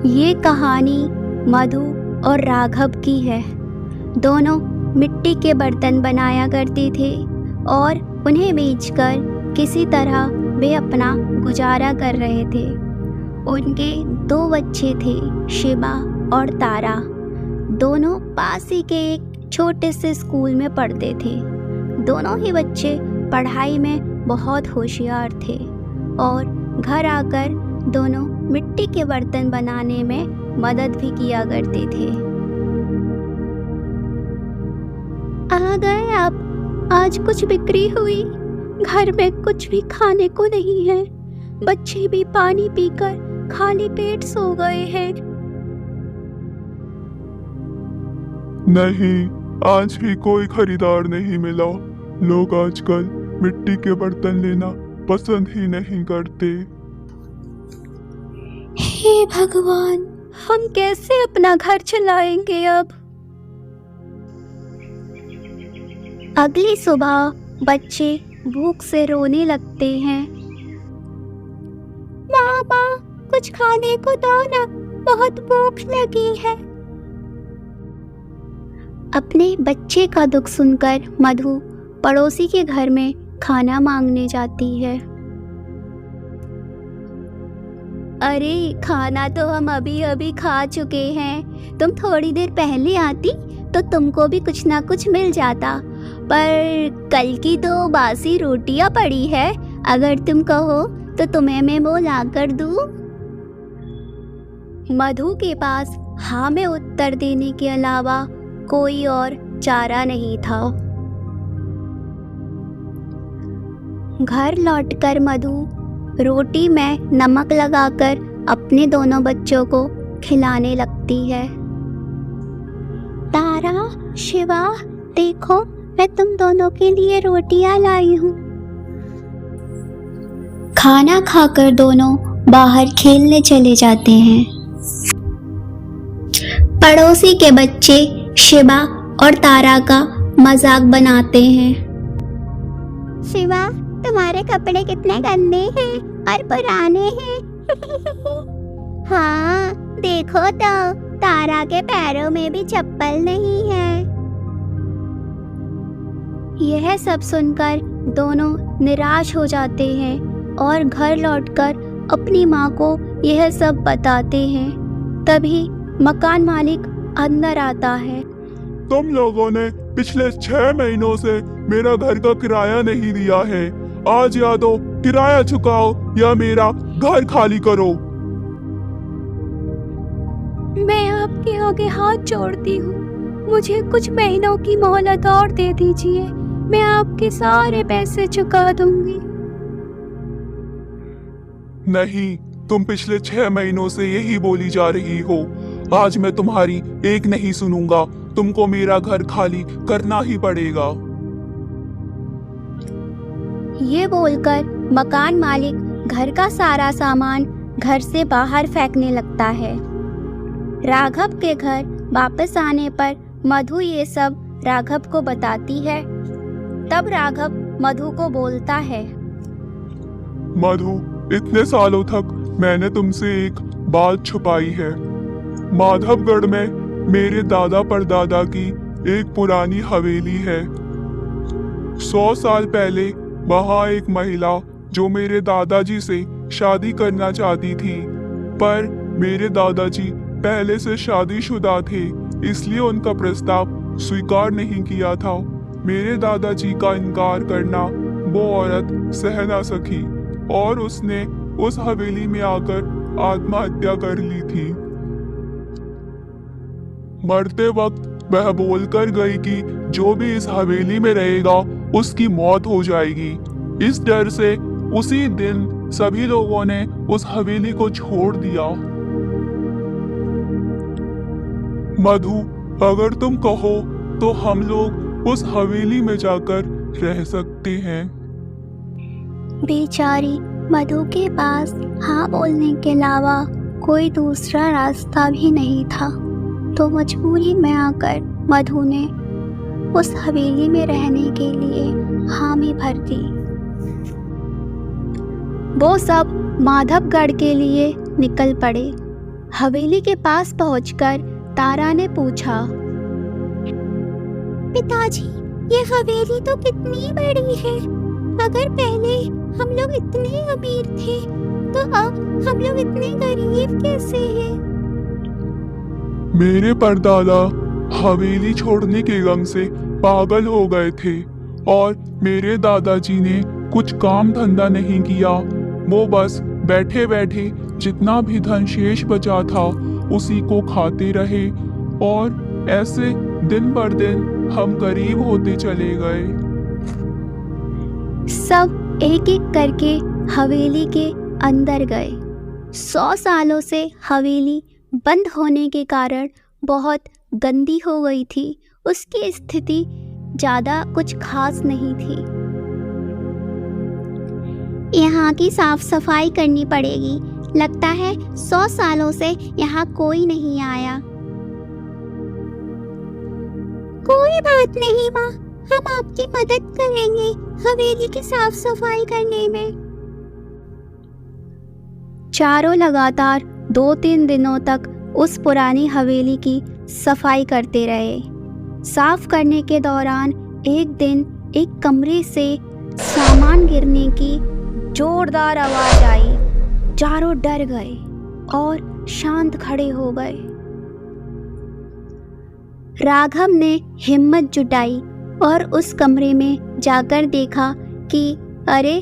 ये कहानी मधु और राघव की है। दोनों मिट्टी के बर्तन बनाया करते थे और उन्हें बेचकर किसी तरह वे अपना गुजारा कर रहे थे। उनके 2 बच्चे थे, शिवा और तारा। दोनों पास ही के एक छोटे से स्कूल में पढ़ते थे। दोनों ही बच्चे पढ़ाई में बहुत होशियार थे और घर आकर दोनों मिट्टी के बर्तन बनाने में मदद भी किया करते थे। आ गए आप, आज कुछ बिक्री हुई। घर में कुछ भी खाने को नहीं है। बच्चे भी पानी पीकर खाली पेट सो गए हैं। नहीं, आज भी कोई खरीदार नहीं मिला। लोग आजकल मिट्टी के बर्तन लेना पसंद ही नहीं करते। हे भगवान, हम कैसे अपना घर चलाएंगे अब? अगली सुबह बच्चे भूख से रोने लगते हैं। मामा, कुछ खाने को दो ना, बहुत भूख लगी है। अपने बच्चे का दुख सुनकर मधु पड़ोसी के घर में खाना मांगने जाती है। अरे, खाना तो हम अभी अभी खा चुके हैं। तुम थोड़ी देर पहले आती तो तुमको भी कुछ ना कुछ मिल जाता। पर कल की तो बासी रोटियां पड़ी है। अगर तुम कहो तो तुम्हें मैं वो ला कर दूं। मधु के पास हाँ में उत्तर देने के अलावा कोई और चारा नहीं था। घर लौटकर मधु रोटी में नमक लगाकर अपने दोनों बच्चों को खिलाने लगती है। तारा, शिवा, देखो, मैं तुम दोनों के लिए रोटियां लाई हूँ। खाना खाकर दोनों बाहर खेलने चले जाते हैं। पड़ोसी के बच्चे शिवा और तारा का मजाक बनाते हैं। शिवा, तुम्हारे कपड़े कितने गंदे हैं और पुराने हैं। हाँ, देखो तो तारा के पैरों में भी चप्पल नहीं है। यह सब सुनकर दोनों निराश हो जाते हैं और घर लौटकर अपनी माँ को यह सब बताते हैं। तभी मकान मालिक अंदर आता है। तुम लोगों ने पिछले 6 महीनों से मेरा घर का किराया नहीं दिया है। आज या तो किराया चुकाओ या मेरा घर खाली करो। मैं आपके आगे हाथ जोड़ती हूँ, मुझे कुछ महीनों की मोहलत और दे दीजिए। मैं आपके सारे पैसे चुका दूंगी। नहीं, तुम पिछले 6 महीनों से यही बोली जा रही हो। आज मैं तुम्हारी एक नहीं सुनूंगा। तुमको मेरा घर खाली करना ही पड़ेगा। ये बोलकर मकान मालिक घर का सारा सामान घर से बाहर फेंकने लगता है। राघव के घर वापस आने पर मधु ये सब राघव को बताती है। तब राघव मधु को बोलता है। मधु, इतने सालों तक मैंने तुमसे एक बात छुपाई है। माधवगढ़ में मेरे दादा परदादा की एक पुरानी हवेली है। 100 साल पहले वहाँ एक महिला जो मेरे दादाजी से शादी करना चाहती थी, पर मेरे दादाजी पहले से शादीशुदा थे, इसलिए उनका प्रस्ताव स्वीकार नहीं किया था। मेरे दादाजी का इनकार करना वो औरत सह ना सकी और उसने उस हवेली में आकर आत्महत्या कर ली थी। मरते वक्त वह बोलकर गई कि जो भी इस हवेली में रहेगा उसकी मौत हो जाएगी। इस डर से उसी दिन सभी लोगों ने उस हवेली को छोड़ दिया। मधु, अगर तुम कहो तो हम लोग उस हवेली में जाकर रह सकते हैं। बेचारी मधु के पास हाँ बोलने के अलावा कोई दूसरा रास्ता भी नहीं था, तो मजबूरी में आकर मधु ने उस हवेली में रहने के लिए हामी भर दी। वो सब माधवगढ़ के लिए निकल पड़े। हवेली के पास पहुंचकर तारा ने पूछा, पिताजी, ये हवेली तो कितनी बड़ी है। अगर पहले हम लोग इतने अमीर थे तो अब हम लोग इतने गरीब कैसे हैं? मेरे परदादा हवेली छोड़ने के गम से पागल हो गए थे और मेरे दादाजी ने कुछ काम धंधा नहीं किया। वो बस बैठे बैठे जितना भी धन शेष बचा था उसी को खाते रहे और ऐसे दिन पर दिन हम गरीब होते चले गए। सब एक एक करके हवेली के अंदर गए। 100 सालों से हवेली बंद होने के कारण बहुत गंदी हो गई थी। उसकी स्थिति ज़्यादा कुछ खास नहीं थी। यहाँ की साफ सफाई करनी पड़ेगी। लगता है 100 सालों से यहाँ कोई नहीं आया। कोई बात नहीं माँ, हम आपकी मदद करेंगे हवेली की साफ सफाई करने में। चारों लगातार 2-3 दिनों तक उस पुरानी हवेली की सफाई करते रहे। साफ करने के दौरान एक दिन एक कमरे से सामान गिरने की जोरदार आवाज आई। चारों डर गए और शांत खड़े हो गए। राघव ने हिम्मत जुटाई और उस कमरे में जाकर देखा कि अरे,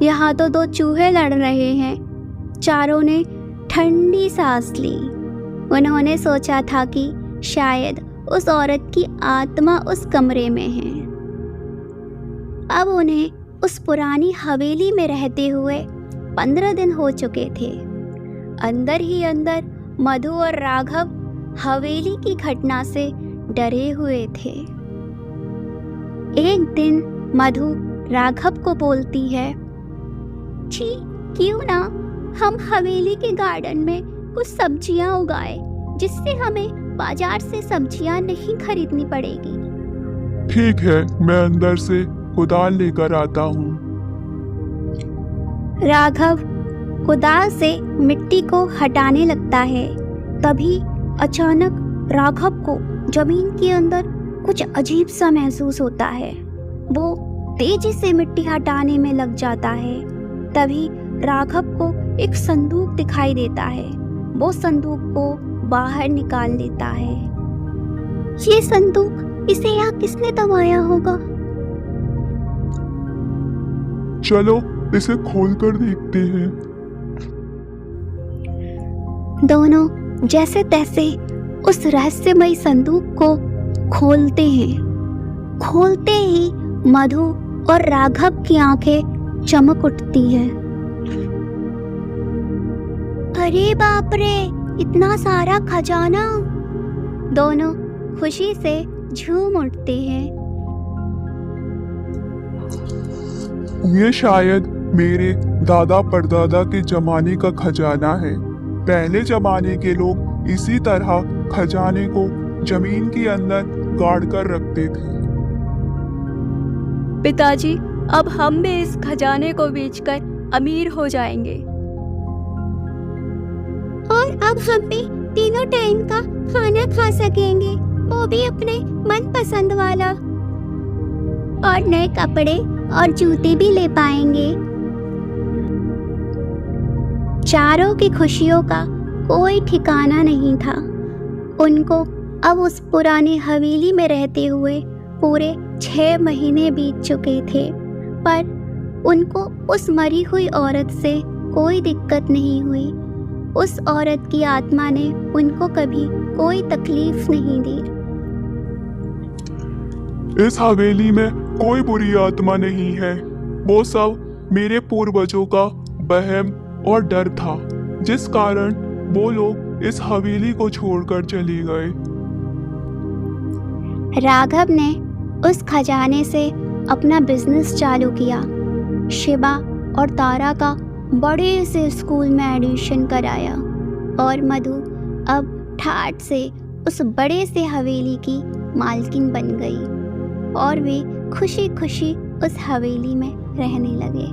यहाँ तो 2 चूहे लड़ रहे हैं। चारों ने ठंडी सांस ली। उन्होंने सोचा था कि शायद उस औरत की आत्मा उस कमरे में है। अब उन्हें उस पुरानी हवेली में रहते हुए 15 दिन हो चुके थे। अंदर ही अंदर मधु और राघव हवेली की घटना से डरे हुए थे। एक दिन मधु राघव को बोलती है, छी, क्यों ना हम हवेली के गार्डन में कुछ सब्जियां उगाए, जिससे हमें बाजार से सब्जियां नहीं खरीदनी पड़ेगी। ठीक है, मैं अंदर से कुदाल लेकर आता हूँ। राघव कुदाल से मिट्टी को हटाने लगता है। तभी अचानक राघव को जमीन के अंदर कुछ अजीब सा महसूस होता है। वो तेजी से मिट्टी हटाने में लग जाता है। तभी राघव को एक संदूक दिखाई देता है। वो संदूक को बाहर निकाल लेता है। ये संदूक, इसे यहाँ किसने दबाया होगा? चलो इसे खोलकर देखते हैं। दोनों जैसे तैसे उस रहस्यमयी संदूक को खोलते हैं। खोलते ही मधु और राघव की आंखें चमक उठती हैं। अरे बाप रे, इतना सारा खजाना! दोनों खुशी से झूम उठते हैं। ये शायद मेरे दादा परदादा के जमाने का खजाना है। पहले जमाने के लोग इसी तरह खजाने को जमीन के अंदर गाड़ कर रखते थे। पिताजी, अब हम भी इस खजाने को बेचकर अमीर हो जाएंगे। और अब हम भी तीनों टाइम का खाना खा सकेंगे, वो भी अपने मनपसंद वाला। और नए कपड़े और जूते भी ले पाएंगे। चारों की खुशियों का कोई ठिकाना नहीं था। उनको अब उस पुरानी हवेली में रहते हुए पूरे 6 महीने बीत चुके थे, पर उनको उस मरी हुई औरत से कोई दिक्कत नहीं हुई। उस औरत की आत्मा ने उनको कभी कोई तकलीफ नहीं दी। इस हवेली में कोई बुरी आत्मा नहीं है। वो सब मेरे पूर्वजों का वहम और डर था, जिस कारण वो लोग इस हवेली को छोड़कर चले गए। राघव ने उस खजाने से अपना बिजनेस चालू किया। शिवा और तारा का बड़े से स्कूल में एडमिशन कराया और मधु अब ठाठ से उस बड़े से हवेली की मालकिन बन गई और वे खुशी खुशी उस हवेली में रहने लगे।